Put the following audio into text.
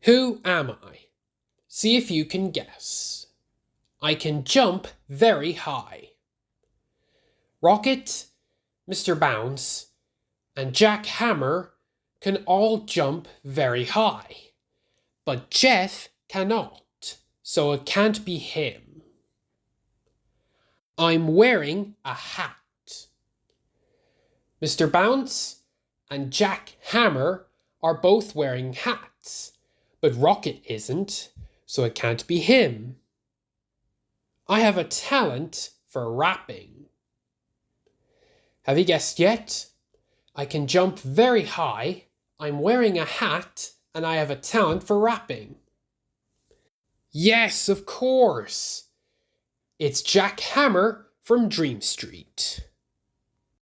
Who am I? See if you can guess. I can jump very high. Rocket, Mr. Bounce, and Jack Hammer can all jump very high. But Jeff cannot, so it can't be him. I'm wearing a hat. Mr. Bounce and Jack Hammer are both wearing hats, but Rocket isn't, so it can't be him. I have a talent for rapping. Have you guessed yet? I can jump very high, I'm wearing a hat, and I have a talent for rapping. Yes, of course. It's Jack Hammer from Dream Street.